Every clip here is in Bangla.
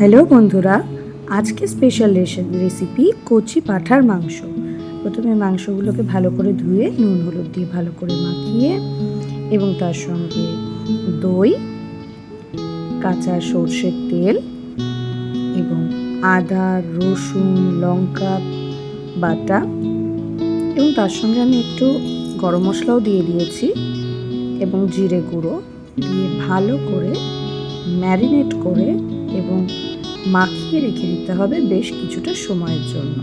হ্যালো বন্ধুরা, আজকে স্পেশাল রেসিপি কচি পাঁঠার মাংস। প্রথমে মাংসগুলোকে ভালো করে ধুয়ে নুন হলুদ দিয়ে ভালো করে মাখিয়ে এবং তার সঙ্গে দই, কাঁচা সর্ষের তেল এবং আদা রসুন লঙ্কা বাটা এবং তার সঙ্গে আমি একটু গরম মশলাও দিয়ে দিয়েছি এবং জিরে গুঁড়ো দিয়ে ভালো করে ম্যারিনেট করে এবং মাখিয়ে রেখে দিতে হবে বেশ কিছুটা সময়ের জন্য।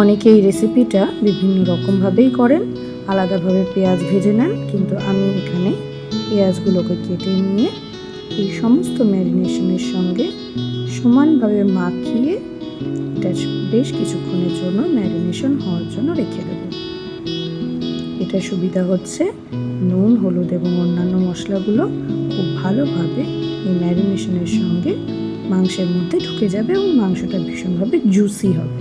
অনেকে এই রেসিপিটা বিভিন্ন রকমভাবেই করেন, আলাদাভাবে পেঁয়াজ ভেজে নেন, কিন্তু আমি এখানে পেঁয়াজগুলোকে কেটে নিয়ে এই সমস্ত ম্যারিনেশনের সঙ্গে সমানভাবে মাখিয়ে এটা বেশ কিছুক্ষণের জন্য ম্যারিনেশন হওয়ার জন্য রেখে দেব। এটা সুবিধা হচ্ছে নুন হলুদ এবং অন্যান্য মশলাগুলো খুব ভালোভাবে এই ম্যারিনেশনের সঙ্গে মাংসের মধ্যে ঢুকে যাবে এবং মাংসটা ভীষণভাবে জুসি হবে।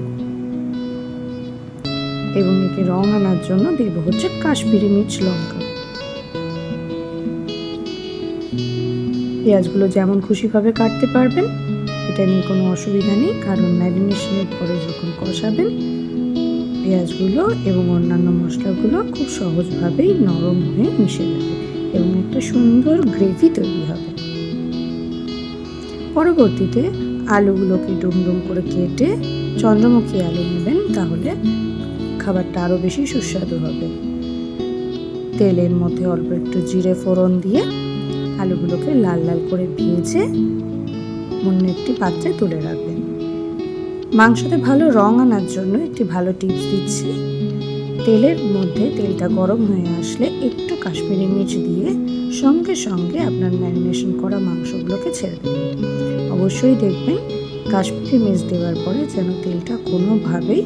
এবং একে রং আনার জন্য দেব হচ্ছে কাশ্মীরি মির্চ লঙ্কা। পেঁয়াজগুলো যেমন খুশিভাবে কাটতে পারবেন, এটা নিয়ে কোনো অসুবিধা নেই, কারণ ম্যারিনেশনের পরে যখন কষাবেন পেঁয়াজগুলো এবং অন্যান্য মশলাগুলো খুব সহজভাবেই নরম হয়ে মিশে যাবে এবং একটা সুন্দর গ্রেভি তৈরি হবে। পরবর্তীতে আলুগুলোকে ডুমডুম করে কেটে চন্দ্রমুখী আলু নেবেন, তাহলে খাবারটা আরও বেশি সুস্বাদু হবে। তেলের মধ্যে অল্প একটু জিরে ফোড়ন দিয়ে আলুগুলোকে লাল লাল করে ভেজে অন্য একটি পাত্রে তুলে রাখবেন। মাংসতে ভালো রং আনার জন্য একটি ভালো টিপস দিচ্ছি। তেলের মধ্যে তেলটা গরম হয়ে আসলে একটু কাশ্মীরি মির্চ দিয়ে সঙ্গে সঙ্গে আপনার ম্যারিনেশন করা মাংসগুলোকে ছেড়ে দেবেন। অবশ্যই দেখবেন কাশ্মীরি মির্চ দেওয়ার পরে যেন তেলটা কোনোভাবেই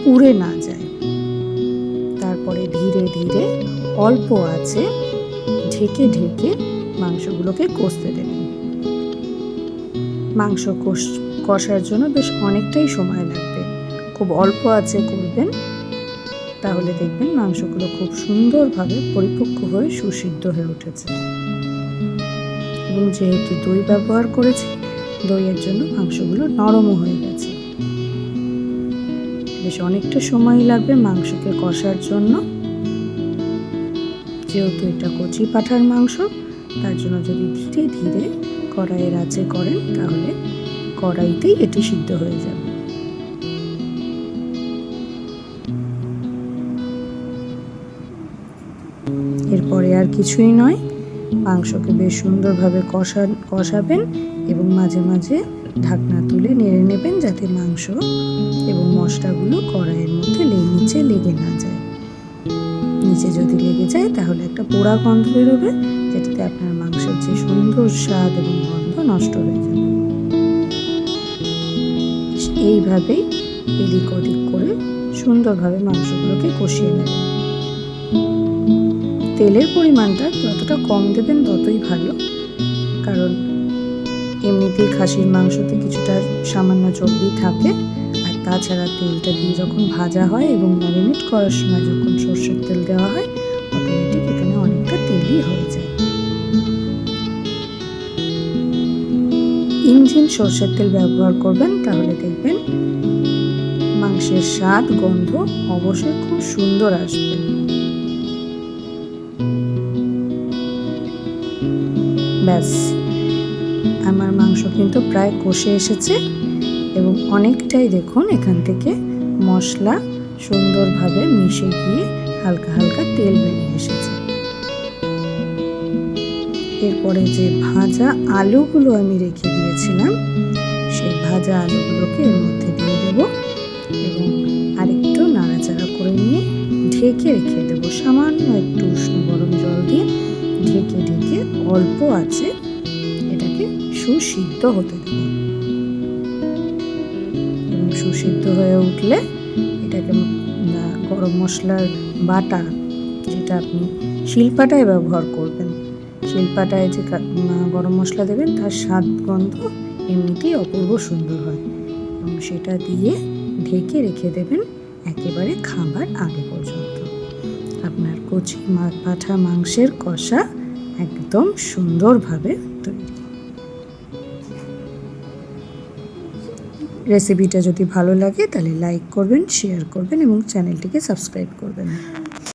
পুড়ে না যায়। তারপরে ধীরে ধীরে অল্প আঁচে ঢেকে ঢেকে মাংসগুলোকে কষতে দেবেন। মাংস কষার জন্য বেশ অনেকটাই সময় লাগবে, খুব অল্প আঁচে করবেন, তাহলে দেখবেন মাংসগুলো খুব সুন্দরভাবে পরিপক্ক হয়ে সুসিদ্ধ হয়ে উঠেছে। এবং যেহেতু দই ব্যবহার করেছি, দইয়ের জন্য মাংসগুলো নরমও হয়ে গেছে। বেশ অনেকটা সময় লাগবে মাংসকে কষার জন্য। যেহেতু এটা কচি পাঁঠার মাংস, তার জন্য যদি ধীরে ধীরে কড়াইয়ের আঁচে করেন তাহলে কড়াইতেই এটি সিদ্ধ হয়ে যাবে। এরপরে আর কিছুই নয়, মাংসকে বেশ সুন্দরভাবে কষাবেন এবং মাঝে মাঝে ঢাকনা তুলে নেড়ে নেবেন, যাতে মাংস এবং মশলাগুলো কড়াইয়ের মধ্যে নিচে লেগে না যায়। নিচে যদি লেগে যায় তাহলে একটা পোড়া গন্ধ বেরোবে, যেটাতে আপনার মাংসের যে সুন্দর স্বাদ এবং গন্ধ নষ্ট হয়ে যাবে। এইভাবেই এদিক ওদিক করে সুন্দরভাবে মাংসগুলোকে কষিয়ে নেবেন। তেলের পরিমাণটা যতটা কম দেবেন ততই ভালো, কারণ এমনিতেই খাসির মাংসতে কিছুটা সামান্য চর্বি থাকে, আর তাছাড়া তেলটা দিয়ে যখন ভাজা হয় এবং ম্যারিনেট করার সময় যখন সর্ষের তেল দেওয়া হয়, অটোমেটিক এখানে অনেকটা তেলই হয়ে যায়। ইঞ্জিন সর্ষের তেল ব্যবহার করবেন, তাহলে দেখবেন মাংসের স্বাদ গন্ধ অবশ্যই খুব সুন্দর আসবে। ব্যাস, আমার মাংস কিন্তু প্রায় কষে এসেছে এবং অনেকটাই দেখুন এখান থেকে মশলা সুন্দরভাবে মিশে গিয়ে হালকা হালকা তেল বেরিয়ে এসেছে। এরপরে যে ভাজা আলুগুলো আমি রেখে দিয়েছিলাম, সেই ভাজা আলুগুলোকে এর মধ্যে দিয়ে দেব এবং আরেকটু নাড়াচাড়া করে নিয়ে ঢেকে রেখে দেব। সামান্য একটু উষ্ণ গরম জল দিয়ে ঢেকে ঢেকে অল্প আছে এটাকে সুসিদ্ধ হতে দেব। এবং সুসিদ্ধ হয়ে উঠলে এটাকে গরম মশলার বাটা, যেটা আপনি শিলপাটায় ব্যবহার করবেন, শিলপাটায় যে গরম মশলা দেবেন তার স্বাদ গন্ধ এমনিতেই অপূর্ব সুন্দর হয়, এবং সেটা দিয়ে ঢেকে রেখে দেবেন একেবারে খাবার আগে পর্যন্ত। আপনার কচি পাঁঠা মাংসের কষা একদম সুন্দরভাবে তৈরি। রেসিপিটা যদি ভালো লাগে তাহলে লাইক করবেন, শেয়ার করবেন এবং চ্যানেলটিকে সাবস্ক্রাইব করবেন।